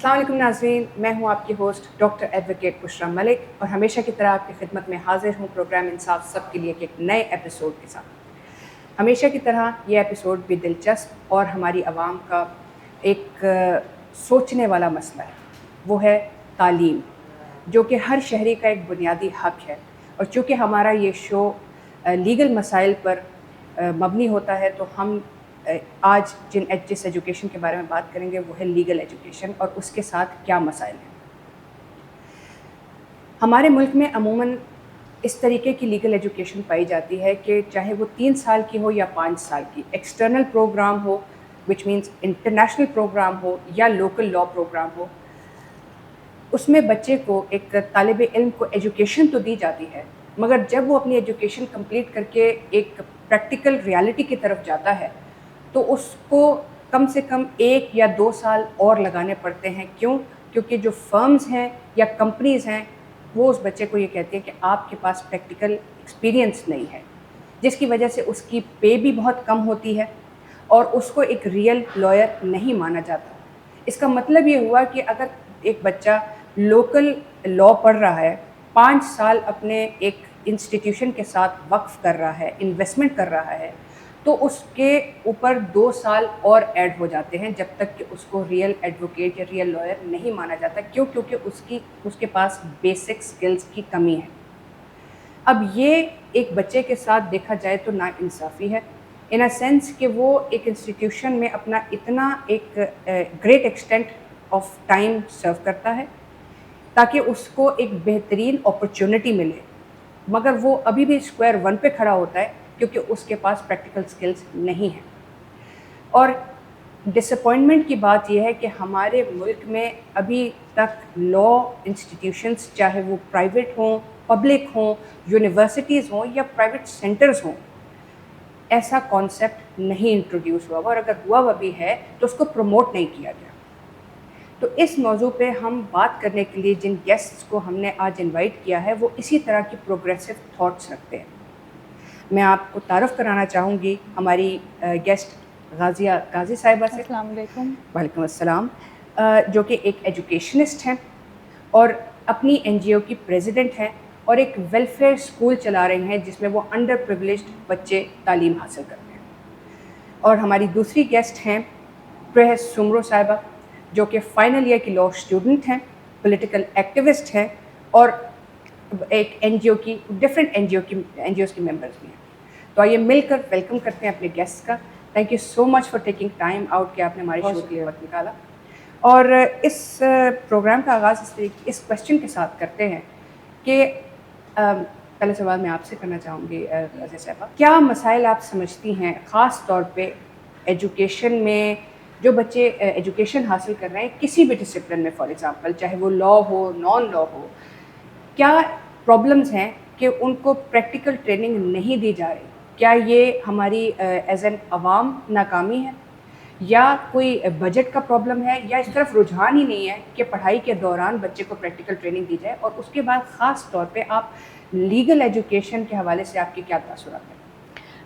السلام علیکم ناظرین، میں ہوں آپ کی ہوسٹ ڈاکٹر ایڈوکیٹ بشرا ملک اور ہمیشہ کی طرح آپ کی خدمت میں حاضر ہوں پروگرام انصاف سب کے لیے ایک نئے ایپیسوڈ کے ساتھ۔ ہمیشہ کی طرح یہ ایپیسوڈ بھی دلچسپ اور ہماری عوام کا ایک سوچنے والا مسئلہ ہے، وہ ہے تعلیم، جو کہ ہر شہری کا ایک بنیادی حق ہے۔ اور چونکہ ہمارا یہ شو لیگل مسائل پر مبنی ہوتا ہے تو ہم آج جس ایجوکیشن کے بارے میں بات کریں گے وہ ہے لیگل ایجوکیشن اور اس کے ساتھ کیا مسائل ہیں۔ ہمارے ملک میں عموماً اس طریقے کی لیگل ایجوکیشن پائی جاتی ہے کہ چاہے وہ 3 سال کی ہو یا 5 سال کی، ایکسٹرنل پروگرام ہو وچ مینس انٹرنیشنل پروگرام ہو یا لوکل لا پروگرام ہو، اس میں بچے کو ایک طالب علم کو ایجوکیشن تو دی جاتی ہے، مگر جب وہ اپنی ایجوکیشن کمپلیٹ کر کے ایک پریکٹیکل ریالٹی کی طرف جاتا ہے تو اس کو کم سے کم 1 یا 2 سال اور لگانے پڑتے ہیں۔ کیونکہ جو فرمز ہیں یا کمپنیز ہیں وہ اس بچے کو یہ کہتے ہیں کہ آپ کے پاس پریکٹیکل ایکسپیرینس نہیں ہے، جس کی وجہ سے اس کی پے بھی بہت کم ہوتی ہے اور اس کو ایک ریئل لائر نہیں مانا جاتا۔ اس کا مطلب یہ ہوا کہ اگر ایک بچہ لوکل لا پڑھ رہا ہے، 5 سال اپنے ایک انسٹیٹیوشن کے ساتھ وقف کر رہا ہے، انویسٹمنٹ کر رہا ہے، تو اس کے اوپر 2 سال اور ایڈ ہو جاتے ہیں جب تک کہ اس کو ریئل ایڈوکیٹ یا ریئل لائر نہیں مانا جاتا۔ کیونکہ اس کے پاس بیسک سکلز کی کمی ہے۔ اب یہ ایک بچے کے ساتھ دیکھا جائے تو ناانصافی ہے، ان اے سینس کہ وہ ایک انسٹیٹیوشن میں اپنا اتنا ایک گریٹ ایکسٹینٹ آف ٹائم سرو کرتا ہے تاکہ اس کو ایک بہترین اپرچونٹی ملے، مگر وہ ابھی بھی اسکوائر 1 پہ کھڑا ہوتا ہے کیونکہ اس کے پاس پریکٹیکل سکلز نہیں ہیں۔ اور ڈس اپوائنٹمنٹ کی بات یہ ہے کہ ہمارے ملک میں ابھی تک لا انسٹیٹیوشنز، چاہے وہ پرائیویٹ ہوں، پبلک ہوں، یونیورسٹیز ہوں یا پرائیویٹ سینٹرز ہوں، ایسا کانسیپٹ نہیں انٹروڈیوس ہوا اور اگر ہوا بھی ہے تو اس کو پروموٹ نہیں کیا گیا۔ تو اس موضوع پہ ہم بات کرنے کے لیے جن گیسٹس کو ہم نے آج انوائٹ کیا ہے وہ اسی طرح کی پروگریسو تھاٹس رکھتے ہیں۔ میں آپ کو تعارف کرانا چاہوں گی ہماری گیسٹ غازیہ قاضی صاحبہ سے۔ السلام علیکم۔ وعلیکم السلام، جو کہ ایک ایجوکیشنسٹ ہیں اور اپنی این جی او کی پریزیڈنٹ ہیں اور ایک ویلفیئر اسکول چلا رہی ہیں جس میں وہ انڈر پریولیجڈ بچے تعلیم حاصل کرتے ہیں۔ اور ہماری دوسری گیسٹ ہیں پریہس سمرو صاحبہ، جو کہ فائنل ایئر کی لا اسٹوڈنٹ ہیں، پولیٹیکل ایکٹیوسٹ ہیں اور ایک این جی او کی ڈفرینٹ این جی اوز کی ممبرز بھی ہیں۔ تو آئیے مل کر ویلکم کرتے ہیں اپنے گیسٹ کا۔ Thank you so much for taking time out کہ آپ نے ہمارے شو کے لیے وقت نکالا۔ اور اس پروگرام کا آغاز اس کویسچن کے ساتھ کرتے ہیں کہ پہلے سوال میں آپ سے کرنا چاہوں گی غازیہ صاحبہ، کیا مسائل آپ سمجھتی ہیں خاص طور پہ ایجوکیشن میں جو بچے ایجوکیشن حاصل کر رہے ہیں کسی بھی ڈسپلن میں، فار ایگزامپل چاہے وہ لا ہو نان لا ہو، کیا پرابلمز ہیں کہ ان کو پریکٹیکل ٹریننگ نہیں دی جا رہی؟ کیا یہ ہماری ایز این عوام ناکامی ہے یا کوئی بجٹ کا پرابلم ہے یا اس طرف رجحان ہی نہیں ہے کہ پڑھائی کے دوران بچے کو پریکٹیکل ٹریننگ دی جائے؟ اور اس کے بعد خاص طور پہ آپ لیگل ایجوکیشن کے حوالے سے آپ کی کیا تاثرات ہیں؟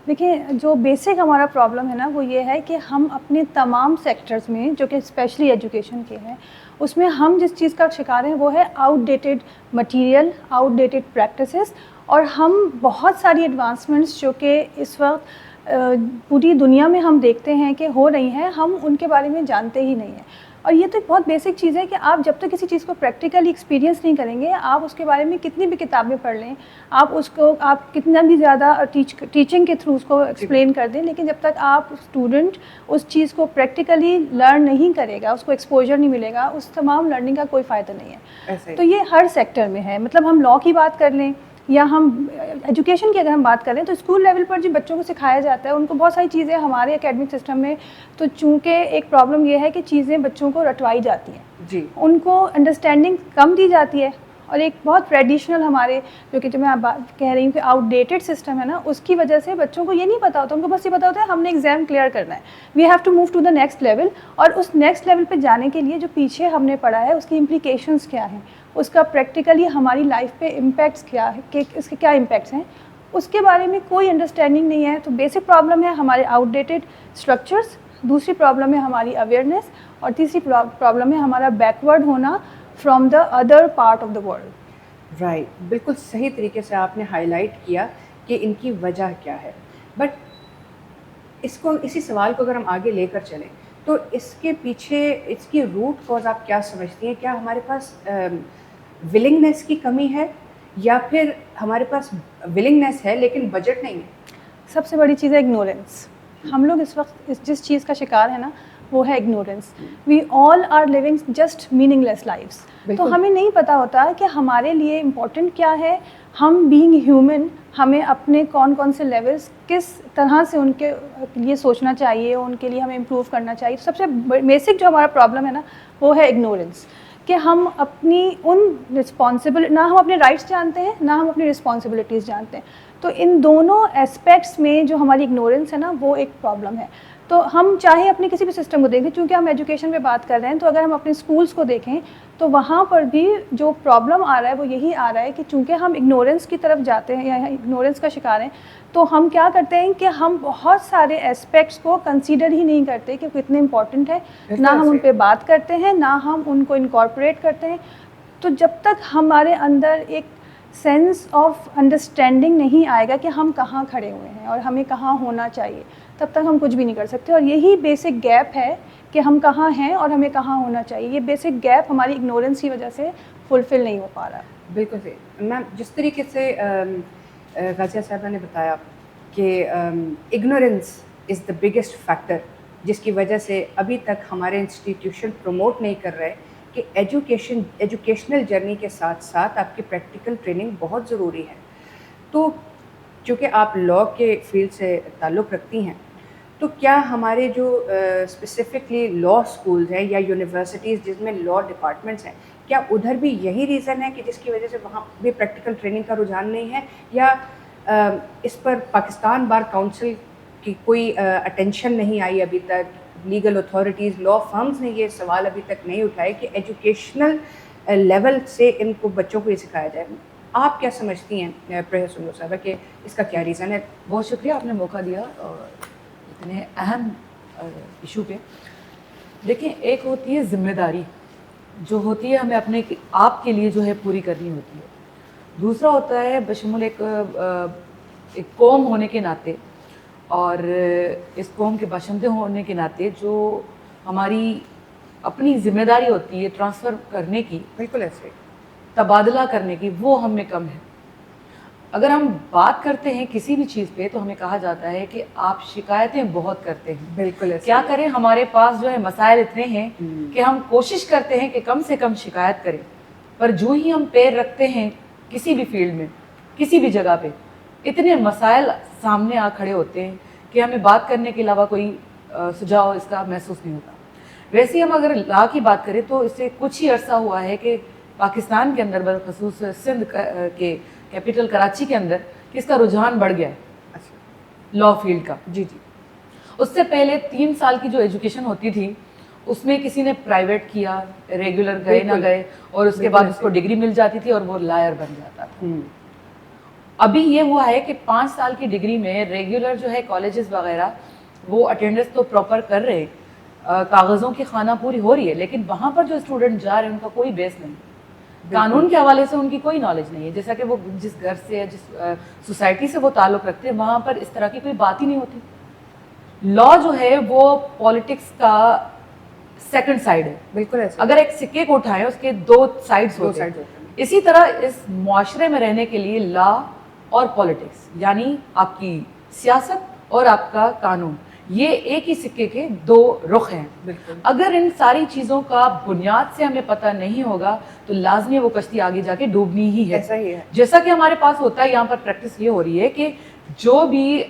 دیکھیں، جو بیسک ہمارا پرابلم ہے نا وہ یہ ہے کہ ہم اپنے تمام سیکٹرز میں جو کہ اسپیشلی ایجوکیشن کے ہیں اس میں ہم جس چیز کا شکار ہیں وہ ہے out dated material, out dated practices, اور ہم بہت ساری ایڈوانسمنٹس جو کہ اس وقت پوری دنیا میں ہم دیکھتے ہیں کہ ہو رہی ہیں، ہم ان کے بارے میں جانتے ہی نہیں ہیں۔ اور یہ تو ایک بہت بیسک چیز ہے کہ آپ جب تک کسی چیز کو پریکٹیکلی ایکسپیرینس نہیں کریں گے، آپ اس کے بارے میں کتنی بھی کتابیں پڑھ لیں، آپ کتنا بھی زیادہ ٹیچنگ کے تھرو اس کو ایکسپلین کر دیں، لیکن جب تک آپ اسٹوڈنٹ اس چیز کو پریکٹیکلی لرن نہیں کرے گا، اس کو ایکسپوجر نہیں ملے گا، اس تمام لرننگ کا کوئی فائدہ نہیں ہے۔ تو یہ ہر سیکٹر میں ہے، مطلب ہم لا کی بات کر لیں یا ہم ایجوکیشن کی اگر ہم بات کریں تو اسکول لیول پر جو بچوں کو سکھایا جاتا ہے ان کو بہت ساری چیزیں ہمارے اکیڈمک سسٹم میں، تو چونکہ ایک پرابلم یہ ہے کہ چیزیں بچوں کو رٹوائی جاتی ہیں، جی، ان کو انڈرسٹینڈنگ کم دی جاتی ہے، اور ایک بہت ٹریڈیشنل ہمارے جو میں بات کہہ رہی ہوں کہ آؤٹ ڈیٹڈ سسٹم ہے نا، اس کی وجہ سے بچوں کو یہ نہیں پتا ہوتا، ان کو بس یہ پتا ہوتا ہے ہم نے ایگزام کلیئر کرنا ہے، we have to move to the next level, اور اس نیکسٹ لیول پہ جانے کے لیے جو پیچھے ہم نے پڑھا ہے اس کی امپلیکیشنس کیا ہیں، اس کا پریکٹیکلی ہماری لائف پہ امپیکٹس کیا ہے، کہ اس کے کیا امپیکٹس ہیں، اس کے بارے میں کوئی انڈرسٹینڈنگ نہیں ہے۔ تو بیسک پرابلم ہے ہمارے آؤٹ ڈیٹڈ اسٹرکچرس، دوسری پرابلم ہے ہماری اویئرنیس، اور تیسری پرابلم ہے ہمارا بیکورڈ ہونا from the other part of the world. Right, بالکل صحیح طریقے سے آپ نے ہائی لائٹ کیا کہ ان کی وجہ کیا ہے. بٹ اسی سوال کو اگر ہم آگے لے کر چلیں تو اس کے پیچھے اس کی روٹ کاز آپ کیا سمجھتی ہیں؟ کیا ہمارے پاس ولنگنیس کی کمی ہے یا پھر ہمارے پاس ولنگنیس ہے لیکن بجٹ نہیں ہے؟ سب سے بڑی چیز ہے اگنورینس. ہم لوگ اس وقت جس چیز کا شکار ہے نا وہ ہے ignorance. We all are living just meaningless lives. تو ہمیں نہیں پتہ ہوتا کہ ہمارے لیے امپورٹنٹ کیا ہے. ہم بینگ ہیومن ہمیں اپنے کون کون سے لیولس کس طرح سے ان کے لیے سوچنا چاہیے, ان کے لیے ہمیں امپروو کرنا چاہیے. سب سے بیسک جو ہمارا پرابلم ہے نا وہ ہے اگنورینس, کہ ہم اپنی نہ ہم اپنے رائٹس جانتے ہیں نہ ہم اپنی رسپانسبلٹیز جانتے ہیں. تو ان دونوں اسپیکٹس میں جو ہماری اگنورینس ہے نا وہ ایک پرابلم ہے. تو ہم چاہے اپنے کسی بھی سسٹم کو دیکھیں, چونکہ ہم ایجوکیشن پہ بات کر رہے ہیں, تو اگر ہم اپنے اسکولس کو دیکھیں تو وہاں پر بھی جو پرابلم آ رہا ہے وہ یہی آ رہا ہے کہ چونکہ ہم اگنورینس کی طرف جاتے ہیں یا اگنورینس کا شکار ہیں, تو ہم کیا کرتے ہیں کہ ہم بہت سارے اسپیکٹس کو کنسیڈر ہی نہیں کرتے کہ کتنے امپورٹنٹ ہے, نہ ہم ان پہ بات کرتے ہیں نہ ہم ان کو انکارپوریٹ کرتے ہیں. تو جب تک ہمارے اندر ایک سینس آف انڈرسٹینڈنگ نہیں آئے گا کہ ہم کہاں کھڑے ہوئے ہیں اور ہمیں کہاں ہونا چاہیے, تب تک ہم کچھ بھی نہیں کر سکتے. اور یہی بیسک گیپ ہے کہ ہم کہاں ہیں اور ہمیں کہاں ہونا چاہیے. یہ بیسک گیپ ہماری اگنورینس کی وجہ سے فلفل نہیں ہو پا رہا. بالکل صحیح. میم جس طریقے سے غازیہ صاحبہ نے بتایا کہ ignorance is the biggest factor جس کی وجہ سے ابھی تک ہمارے انسٹیٹیوشن پروموٹ نہیں کر رہے کہ ایجوکیشنل جرنی کے ساتھ ساتھ آپ کی پریکٹیکل ٹریننگ بہت ضروری ہے. تو چونکہ آپ لاء کے فیلڈ سے تعلق رکھتی ہیں, تو کیا ہمارے جو اسپیسیفکلی لاء اسکولز ہیں یا یونیورسٹیز جس میں لاء ڈپارٹمنٹس ہیں, کیا ادھر بھی یہی ریزن ہے کہ جس کی وجہ سے وہاں بھی پریکٹیکل ٹریننگ کا رجحان نہیں ہے, یا اس پر پاکستان بار کونسل کی کوئی اٹینشن نہیں آئی ابھی تک, لیگل اتھارٹیز لاء فرمز نے یہ سوال ابھی تک نہیں اٹھائے کہ ایجوکیشنل لیول سے ان کو بچوں کو یہ سکھایا جائے؟ آپ کیا سمجھتی ہیں پروفیسر سنڈو صاحبہ کہ اس کا کیا ریزن ہے؟ بہت شکریہ, آپ نے موقع دیا اتنے اہم ایشو پہ. دیکھیں, ایک ہوتی ہے ذمہ داری جو ہوتی ہے ہمیں اپنے آپ کے لیے جو ہے پوری کرنی ہوتی ہے. دوسرا ہوتا ہے بشمول ایک قوم ہونے کے ناطے اور اس قوم کے باشندے ہونے کے ناطے جو ہماری اپنی ذمہ داری ہوتی ہے ٹرانسفر کرنے کی, بالکل ایسے تبادلہ کرنے کی, وہ ہم میں کم ہے. اگر ہم بات کرتے ہیں کسی بھی چیز پہ تو ہمیں کہا جاتا ہے کہ آپ شکایتیں بہت کرتے ہیں. بالکل کیا کریں, ہمارے پاس جو ہے مسائل اتنے ہیں کہ ہم کوشش کرتے ہیں کہ کم سے کم شکایت کریں, پر جو ہی ہم پیر رکھتے ہیں کسی بھی فیلڈ میں کسی بھی جگہ پہ اتنے مسائل سامنے آ کھڑے ہوتے ہیں کہ ہمیں بات کرنے کے علاوہ کوئی سجاؤ اس کا محسوس نہیں ہوتا. ویسے ہی ہم اگر لا کی بات کریں تو اس سے کچھ ہی عرصہ ہوا ہے کہ پاکستان کے اندر بالخصوص سندھ کے کیپٹل کراچی کے اندر اس کا رجحان بڑھ گیا ہے لا فیلڈ کا. جی جی. اس سے پہلے 3 سال کی جو ایجوکیشن ہوتی تھی اس میں کسی نے پرائیویٹ کیا, ریگولر گئے نہ گئے, اور اس کے بعد اس کو ڈگری مل جاتی تھی اور وہ لائر بن جاتا تھا. ابھی یہ ہوا ہے کہ 5 سال کی ڈگری میں ریگولر جو ہے کالجز وغیرہ وہ اٹینڈنس تو پراپر کر رہے, کاغذوں کی خانہ پوری ہو رہی ہے, لیکن وہاں پر جو اسٹوڈنٹ جا رہے ہیں ان کا کوئی بیس نہیں, قانون کے حوالے سے ان کی کوئی نالج نہیں ہے. جیسا کہ وہ جس گھر سے یا جس سوسائٹی سے وہ تعلق رکھتے ہیں وہاں پر اس طرح کی کوئی بات ہی نہیں ہوتی. لا جو ہے وہ پالیٹکس کا سیکنڈ سائڈ ہے. بالکل ایسا. اگر ایک سکے کو اٹھائیں اس کے 2 سائڈز ہوتے ہیں. اسی طرح اس معاشرے میں رہنے کے لیے لا اور پالیٹکس یعنی آپ کی سیاست اور آپ کا قانون, یہ ایک ہی سکے کے 2 رخ ہیں. اگر ان ساری چیزوں کا بنیاد سے ہمیں پتہ نہیں ہوگا تو لازمی وہ کشتی آگے جا کے ڈوبنی ہی ہے. ایسا ہی ہے. جیسا کہ ہمارے پاس ہوتا ہے یہاں پر پریکٹس یہ ہو رہی ہے کہ جو بھی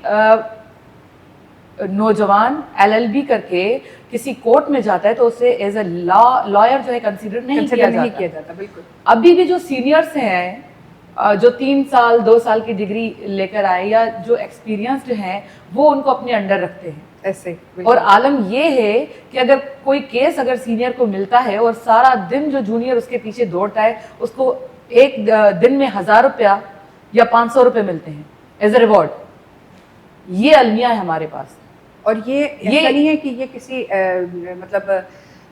نوجوان LLB کر کے کسی کورٹ میں جاتا ہے تو اسے ایز اے لائر جو ہے کنسیڈر نہیں کیا جاتا. بالکل. ابھی بھی جو سینئرس ہیں جو 3 سال 2 سال کی ڈگری لے کر آئے یا جو ایکسپیرینسڈ ہیں وہ ان کو اپنے انڈر رکھتے ہیں. ایسے. اور عالم یہ ہے کہ اگر کوئی کیس اگر سینئر کو ملتا ہے اور سارا دن جو جونیئر اس کے پیچھے دوڑتا ہے اس کو ایک دن میں 1000 روپیہ یا 500 روپے ملتے ہیں ایز اے ریوارڈ. یہ المیہ ہے ہمارے پاس. اور یہ ایسا نہیں ہے کہ یہ کسی مطلب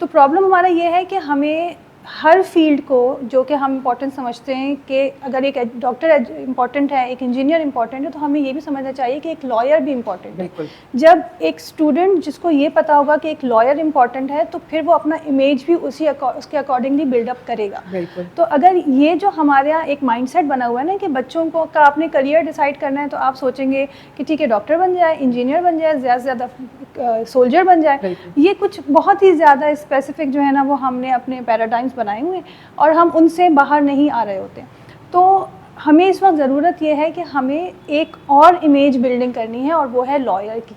تو پرابلم ہمارا یہ ہے کہ ہمیں ہر فیلڈ کو جو کہ ہم امپورٹنٹ سمجھتے ہیں کہ اگر ایک ڈاکٹر امپورٹنٹ ہے, ایک انجینئر امپورٹنٹ ہے, تو ہمیں یہ بھی سمجھنا چاہیے کہ ایک لائر بھی امپورٹنٹ ہے. بالکل. جب ایک اسٹوڈنٹ جس کو یہ پتا ہوگا کہ ایک لائر امپورٹنٹ ہے تو پھر وہ اپنا امیج بھی اس کے اکارڈنگلی بلڈ اپ کرے گا. بالکل. تو اگر یہ جو ہمارے یہاں ایک مائنڈ سیٹ بنا ہوا ہے نا کہ بچوں کو کا آپ نے کریئر ڈیسائڈ کرنا ہے, تو آپ سوچیں گے کہ ٹھیک ہے ڈاکٹر بن جائے, انجینئر بن جائے, زیادہ سے زیادہ سولجر بن جائے. یہ کچھ بہت ہی زیادہ اسپیسیفک جو ہے نا وہ ہم نے اپنے پیراڈائمس بنائے ہوئے ہیں اور ہم ان سے باہر نہیں آ رہے ہوتے. تو ہمیں اس وقت ضرورت یہ ہے کہ ہمیں ایک اور امیج بلڈنگ کرنی ہے, اور وہ ہے لائر کی.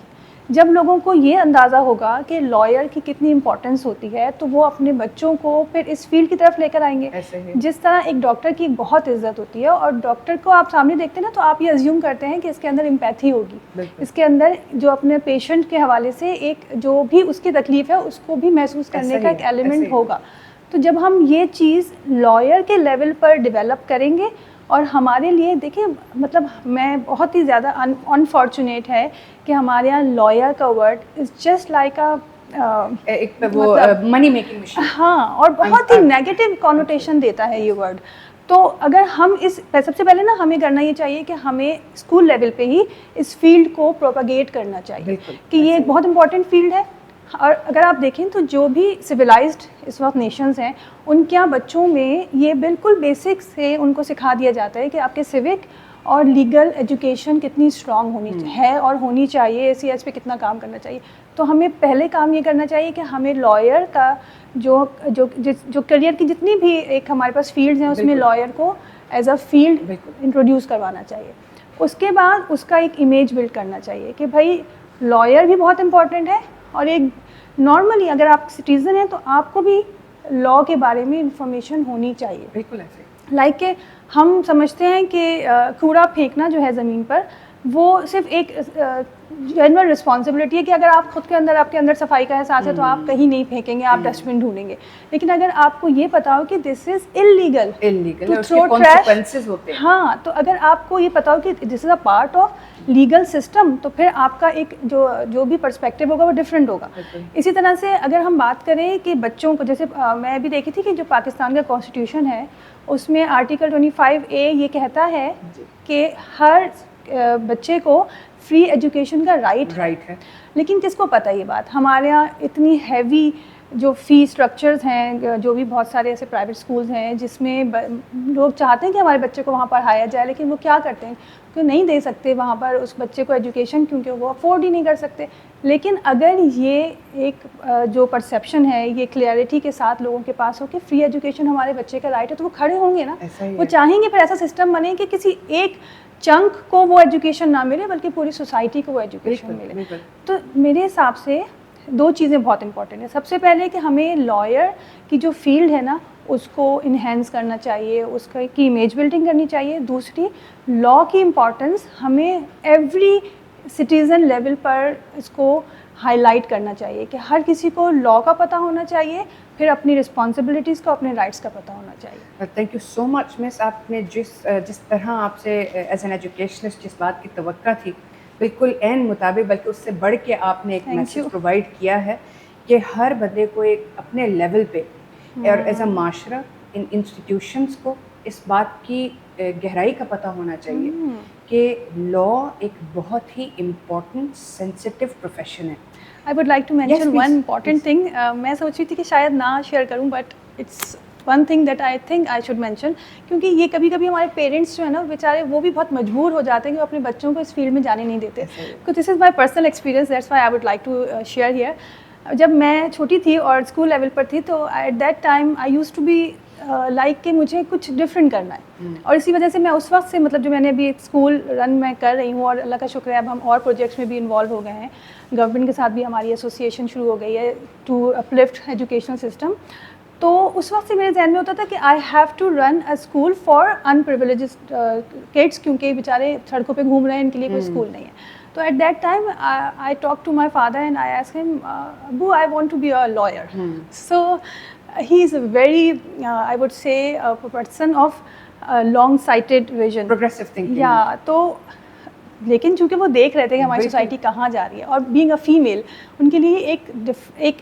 جب لوگوں کو یہ اندازہ ہوگا کہ لائر کی کتنی امپورٹنس ہوتی ہے تو وہ اپنے بچوں کو پھر اس فیلڈ کی طرف لے کر آئیں گے. جس طرح ایک ڈاکٹر کی بہت عزت ہوتی ہے, اور ڈاکٹر کو آپ سامنے دیکھتے ہیں نا تو آپ یہ ازیوم کرتے ہیں کہ اس کے اندر امپیتھی ہوگی, اس کے اندر جو اپنے پیشنٹ کے حوالے سے ایک جو بھی اس کی تکلیف ہے اس کو بھی محسوس کرنے کا ایک ایلیمنٹ ہوگا. تو جب ہم یہ چیز لائر کے لیول پر ڈیولپ کریں گے, اور ہمارے لیے دیکھیں مطلب میں بہت ہی زیادہ انفارچونیٹ ہے کہ ہمارے یہاں لائر کا word is just like money making machine. ہاں, اور بہت ہی نیگیٹو کانوٹیشن دیتا ہے یہ ورڈ. تو اگر ہم سب سے پہلے نا ہمیں کرنا یہ چاہیے کہ ہمیں اسکول لیول پہ ہی اس فیلڈ کو پروپیگیٹ کرنا چاہیے کہ یہ ایک بہت امپورٹنٹ فیلڈ ہے. اور اگر آپ دیکھیں تو جو بھی سویلائزڈ اس وقت نیشنز ہیں ان کے بچوں میں یہ بالکل بیسک سے ان کو سکھا دیا جاتا ہے کہ آپ کے سیوک اور لیگل ایجوکیشن کتنی اسٹرانگ ہونی ہے اور ہونی چاہیے, ACS پہ کتنا کام کرنا چاہیے. تو ہمیں پہلے کام یہ کرنا چاہیے کہ ہمیں لائر کا جو کریئر کی جتنی بھی ایک ہمارے پاس فیلڈز ہیں اس میں لائر کو ایز اے فیلڈ انٹروڈیوس کروانا چاہیے. اس کے بعد اس کا ایک امیج بلڈ کرنا چاہیے کہ بھائی لائر بھی بہت امپورٹنٹ ہے, اور ایک نارملی اگر آپ سٹیزن ہیں تو آپ کو بھی لا کے بارے میں انفارمیشن ہونی چاہیے. بالکل ایسے لائک کہ ہم سمجھتے ہیں کہ کوڑا پھینکنا جو ہے زمین پر وہ صرف ایک جنرل رسپانسبلٹی ہے کہ اگر آپ خود کے اندر آپ کے اندر صفائی کا احساس ہے تو آپ کہیں نہیں پھینکیں گے, آپ ڈسٹ بن ڈھونڈیں گے. لیکن اگر آپ کو یہ پتا ہو کہ this is illegal to throw trash, ہاں, تو اگر آپ کو یہ پتا ہو کہ this is a part of legal system تو پھر آپ کا ایک جو بھی پرسپیکٹیو ہوگا وہ ڈفرینٹ ہوگا. اسی طرح سے اگر ہم بات کریں کہ بچوں کو, جیسے میں بھی دیکھی تھی کہ جو پاکستان کا کانسٹیٹیوشن ہے اس میں آرٹیکل 25A یہ کہتا ہے کہ ہر بچے کو فری ایجوکیشن کا رائٹ ہے. لیکن کس کو پتہ یہ بات؟ ہمارے یہاں اتنی ہیوی جو فی اسٹرکچرز ہیں, جو بھی بہت سارے ایسے پرائیویٹ اسکولز ہیں جس میں لوگ چاہتے ہیں کہ ہمارے بچے کو وہاں پڑھایا جائے, لیکن وہ کیا کرتے ہیں کہ نہیں دے سکتے وہاں پر اس بچے کو ایجوکیشن, کیونکہ وہ افورڈ ہی نہیں کر سکتے. لیکن اگر یہ ایک جو پرسیپشن ہے یہ کلیئرٹی کے ساتھ لوگوں کے پاس ہو کہ فری ایجوکیشن ہمارے بچے کا رائٹ ہے, تو وہ کھڑے ہوں گے نا, وہ چاہیں گے پھر ایسا سسٹم بنے کہ کسی ایک چنک کو وہ ایجوکیشن نہ ملے بلکہ پوری سوسائٹی کو وہ ایجوکیشن ملے. تو میرے حساب سے دو چیزیں بہت امپورٹنٹ ہیں. سب سے پہلے کہ ہمیں لائر کی جو فیلڈ ہے نا اس کو انہینس کرنا چاہیے, اس کی امیج بلڈنگ کرنی چاہیے. دوسری, لا کی امپورٹنس ہمیں ایوری سٹیزن لیول پر اس کو ہائی لائٹ کرنا چاہیے کہ ہر کسی کو لا کا پتہ ہونا چاہیے, پھر اپنی رسپانسبلٹیز کو, اپنے رائٹس کا پتہ ہونا چاہیے. تھینک یو سو مچ مس. آپ نے جس طرح آپ سے ایز این ایجوکیشنسٹ جس بات کی توقع تھی بالکل عین مطابق, بلکہ اس سے بڑھ کے آپ نے ایک میسج پرووائڈ کیا ہے کہ ہر بندے کو ایک اپنے لیول پہ اور ایز اے معاشرہ ان انسٹیٹیوشنس کو اس بات کی گہرائی کا پتہ ہونا چاہیے کہ لا ایک بہت ہی امپورٹنٹ سینسٹیو پروفیشن ہے. I would like to mention one important thing. میں سوچ رہی تھی کہ شاید نہ شیئر کروں, but it's one thing that I think I should mention, کیونکہ یہ کبھی کبھی ہمارے پیرنٹس جو ہے نا بیچارے وہ بھی بہت مجبور ہو جاتے ہیں کہ وہ اپنے بچوں کو اس فیلڈ میں جانے نہیں دیتے. This is my personal experience, that's why I would like to share here. جب میں چھوٹی تھی اور اسکول لیول پر تھی تو at that time I use to be like کہ مجھے کچھ ڈفرینٹ کرنا ہے, اور اسی وجہ سے میں اس وقت سے مطلب جو میں نے ابھی ایک اسکول رن میں کر رہی ہوں, اور اللہ کا شکر ہے اب ہم اور پروجیکٹس میں بھی انوالو ہو گئے ہیں, گورنمنٹ کے ساتھ بھی ہماری ایسوسیشن شروع ہو گئی ہے ٹو اپلفٹ ایجوکیشنل سسٹم. تو اس وقت سے میرے ذہن میں ہوتا تھا کہ I have to run a school for unprivileged kids, کیونکہ بیچارے سڑکوں پہ گھوم رہے ہیں, ان کے لیے کوئی اسکول نہیں ہے. تو at that time I talk to my father and I ask him, ابو I want to be a lawyer. So he is a very I would say person of long sighted vision, progressive thinking. یا تو لیکن چونکہ وہ دیکھ رہے تھے کہ ہماری سوسائٹی کہاں جا رہی ہے, اور بینگ اے فیمیل ان کے لیے ایک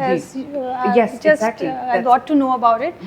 has Yes, just exactly. I got to know about it.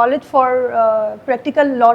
college for practical law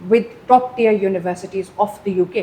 with top tier universities of the UK.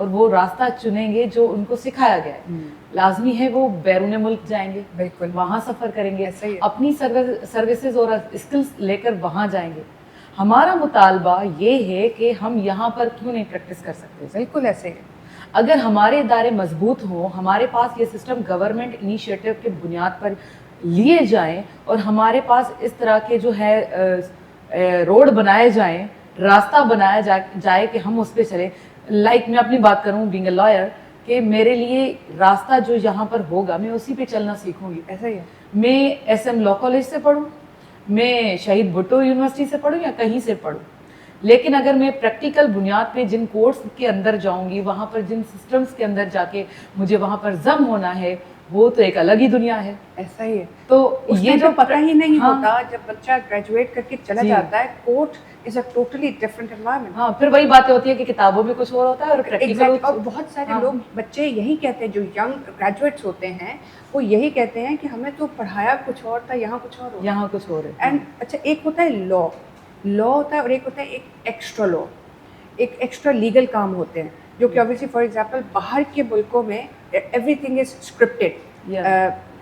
اور وہ راستہ چنیں گے جو ان کو سکھایا گیا ہے. لازمی ہے وہ بیرون ملک جائیں گے, بالکل وہاں سفر کریں گے, ایسا ہی ہے. اپنی سروسز اور اسکلس لے کر وہاں جائیں گے. ہمارا مطالبہ یہ ہے کہ ہم یہاں پر کیوں نہیں پریکٹس کر سکتے. بالکل ایسے ہی. اگر ہمارے ادارے مضبوط ہوں, ہمارے پاس یہ سسٹم گورنمنٹ انیشیٹو کے بنیاد پر لیے جائیں اور ہمارے پاس اس طرح کے جو ہے روڈ بنائے جائیں, راستہ بنایا جائے کہ ہم اس پہ چلیں. لائک میں اپنی بات کروں بینگ اے لائر, کہ میرے لیے راستہ جو یہاں پر ہوگا میں اسی پہ چلنا سیکھوں گی. ایسا ہی ہے. میں ایس ایم لا کالج سے پڑھوں, میں شہید بھٹو یونیورسٹی سے پڑھوں یا کہیں سے پڑھوں, لیکن اگر میں پریکٹیکل بنیاد پہ جن کورس کے اندر جاؤں گی, وہاں پر جن سسٹمز کے اندر جا کے مجھے وہاں پر ضم ہونا ہے, وہ تو ایک الگ ہی دنیا ہے. ایسا ہی ہے. تو یہ جو پتہ ہی نہیں ہاں, ہوتا جب بچہ گریجویٹ کر کے چلا جاتا ہے, court is a totally different environment. ہاں, پھر وہی باتیں ہوتی ہے کہ کتابوں میں کچھ اور ہوتا ہے اور پریکٹیکل. اور بہت سارے لوگ بچے یہی کہتے ہیں جو ینگ گریجویٹس ہوتے ہیں, وہ یہی کہتے ہیں کہ ہمیں تو پڑھایا کچھ اور تھا, یہاں کچھ اور. یہاں کچھ اور ہے. اینڈ اچھا, ایک ہوتا ہے لا ہوتا ہے, اور ایک ہوتا ہے ایک ایکسٹرا لا, ایک ایکسٹرا لیگل کام ہوتے ہیں جو کہ obviously فار ایگزامپل باہر کے ملکوں میں ایوری تھنگ از اسکرپٹیڈ,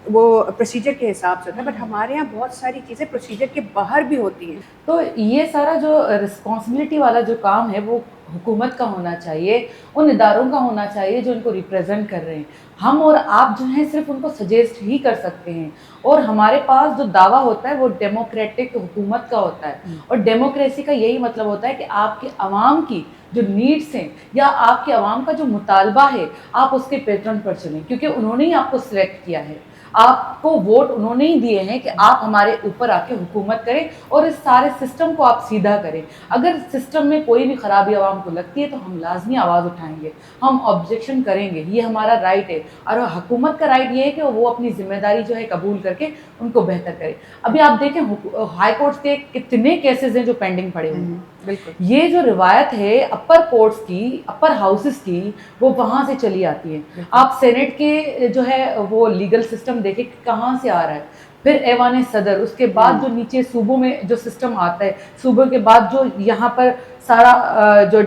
وہ پروسیجر کے حساب سے ہوتا ہے, بٹ ہمارے یہاں بہت ساری چیزیں پروسیجر کے باہر بھی ہوتی ہیں. تو یہ سارا جو رسپانسبلٹی والا جو کام ہے وہ حکومت کا ہونا چاہیے, ان اداروں کا ہونا چاہیے جو ان کو ریپرزینٹ کر رہے ہیں. ہم اور آپ جو ہیں صرف ان کو سجیسٹ ہی کر سکتے ہیں, اور ہمارے پاس جو دعویٰ ہوتا ہے وہ ڈیموکریٹک حکومت کا ہوتا ہے. اور ڈیموکریسی کا یہی مطلب ہوتا ہے کہ آپ کے عوام کی جو نیڈس ہیں یا آپ کے عوام کا جو مطالبہ ہے آپ اس کے پیٹرن پر چلیں, کیونکہ انہوں نے ہی آپ کو سلیکٹ کیا ہے, آپ کو ووٹ انہوں نے ہی دیے ہیں کہ آپ ہمارے اوپر آ کے حکومت کریں اور اس سارے سسٹم کو آپ سیدھا کریں. اگر سسٹم میں کوئی بھی خرابی عوام کو لگتی ہے تو ہم لازمی آواز اٹھائیں گے, ہم آبجیکشن کریں گے, یہ ہمارا رائٹ ہے. اور حکومت کا رائٹ یہ ہے کہ وہ اپنی ذمہ داری جو ہے قبول کر کے ان کو بہتر کرے. ابھی آپ دیکھیں ہائی کورٹس کے کتنے کیسز ہیں جو پینڈنگ پڑے ہوئے ہیں. بالکل. یہ جو روایت ہے اپر کورٹس کی, اپر ہاؤسز کی, وہ وہاں سے چلی آتی ہے. آپ سینٹ کے جو ہے وہ لیگل سسٹم دیکھیں کہاں سے آ رہا ہے, پھر ایوان صدر, اس کے بعد جو نیچے صوبوں میں جو سسٹم آتا ہے, صوبوں کے بعد جو یہاں پر سارا جو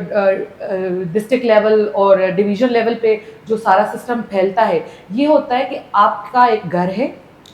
ڈسٹرکٹ لیول اور ڈویژن لیول پہ جو سارا سسٹم پھیلتا ہے, یہ ہوتا ہے کہ آپ کا ایک گھر ہے,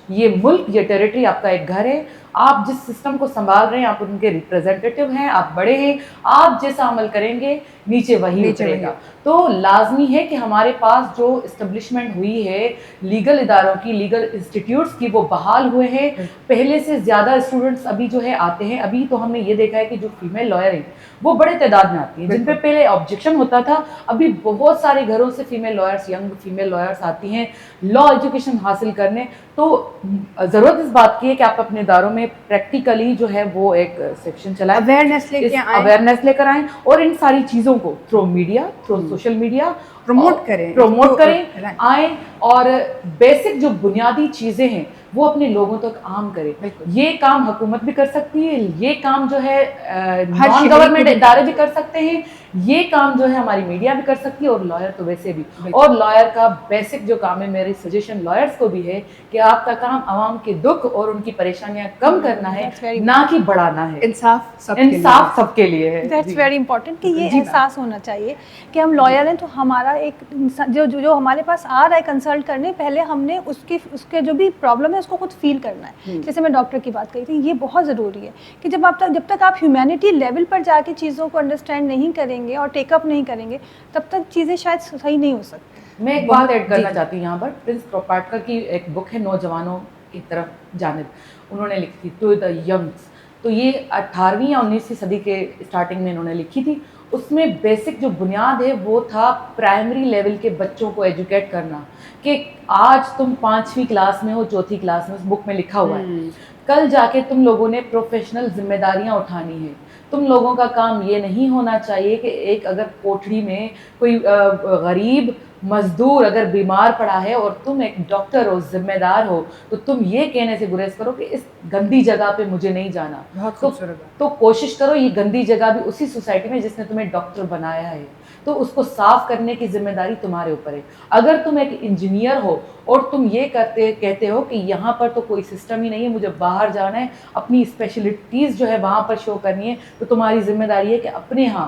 یہ ملک, یہ ٹیریٹری آپ کا ایک گھر ہے, آپ جس سسٹم کو سنبھال رہے ہیں آپ ان کے ریپرزینٹیٹیو ہیں, آپ بڑے ہیں, آپ جیسا عمل کریں گے نیچے وہی اترے گا. تو لازمی ہے کہ ہمارے پاس جو اسٹیبلشمنٹ ہوئی ہے لیگل اداروں کی, لیگل انسٹیٹیوٹس کی, وہ بحال ہوئے ہیں. پہلے سے زیادہ اسٹوڈنٹس ابھی جو ہے آتے ہیں. ابھی تو ہم نے یہ دیکھا ہے کہ جو فیمیل لائر ہیں وہ بڑے تعداد میں آتی ہیں, جن پہ پہلے آبجیکشن ہوتا تھا. ابھی بہت سارے گھروں سے female lawyers, young female lawyers آتی ہیں لا ایجوکیشن حاصل کرنے. تو ضرورت اس بات کی ہے کہ آپ اپنے اداروں میں پریکٹیکلی جو ہے وہ ایک سیکشن چلائیں, اویئرنیس لے کر آئیں, اور ان ساری چیزوں کو through media, through social media promote کریں, آئیں, اور بیسک جو بنیادی چیزیں ہیں وہ اپنے لوگوں تک عام کریں. یہ کام حکومت بھی کر سکتی ہے, یہ کام جو ہے نان گورنمنٹ ادارے بھی کر سکتے ہیں, یہ کام جو ہے ہماری میڈیا بھی کر سکتی ہے, اور لائر تو ویسے بھی. اور لائر کا بیسک جو کام ہے, میری سجیشن لائرس کو بھی ہے کہ آپ کا کام عوام کے دکھ اور ان کی پریشانیاں کم کرنا ہے, نہ کہ بڑھانا ہے. انصاف سب کے لیے ہے. دیٹس ویری امپورٹنٹ کہ یہ احساس ہونا چاہیے کہ ہم لائر ہیں, تو ہمارا ایک جو ہمارے پاس آ رہا ہے کنسلٹ کرنے, پہلے ہم نے اس کے جو بھی پرابلم ہے اس کو خود فیل کرنا ہے. جیسے میں ڈاکٹر کی بات کہی تھی, یہ بہت ضروری ہے کہ جب تک آپ ہیومینٹی لیول پر جا کے چیزوں کو انڈرسٹینڈ نہیں کریں گے اور ٹیک اپ نہیں کریں گے, تب تک چیزیں شاید صحیح نہیں ہو سکتی. میں ایک بات ایڈ کرنا چاہتی ہوں یہاں پر. پرنس پروپاٹکر کی ایک بک ہے نوجوانوں کی طرف جانب, انہوں نے لکھی تھی ٹو دا ینگس. تو یہ 18ویں یا 19ویں صدی کے اسٹارٹنگ میں انہوں نے لکھی تھی. اس میں بیسک جو بنیاد ہے وہ تھا پرائمری لیول کے بچوں کو ایجوکیٹ کرنا, کہ آج تم 5ویں کلاس میں ہو, 4تھی کلاس میں, اس بک میں لکھا ہوا ہے, کل جا کے تم لوگوں نے پروفیشنل ذمہ داریاں اٹھانی ہے. تم لوگوں کا کام یہ نہیں ہونا چاہیے کہ ایک اگر کوٹھڑی میں کوئی غریب مزدور اگر بیمار پڑا ہے اور تم ایک ڈاکٹر ہو, ذمہ دار ہو, تو تم یہ کہنے سے گریز کرو کہ اس گندی جگہ پہ مجھے نہیں جانا. تو کوشش کرو یہ گندی جگہ بھی اسی سوسائٹی میں جس نے تمہیں ڈاکٹر بنایا ہے, تو اس کو صاف کرنے کی ذمہ داری تمہارے اوپر ہے. اگر تم ایک انجینئر ہو اور تم یہ کہتے ہو کہ یہاں پر تو کوئی سسٹم ہی نہیں ہے, مجھے باہر جانا ہے, اپنی اسپیشلٹیز جو ہے وہاں پر شو کرنی ہے, تو تمہاری ذمہ داری ہے کہ اپنے ہاں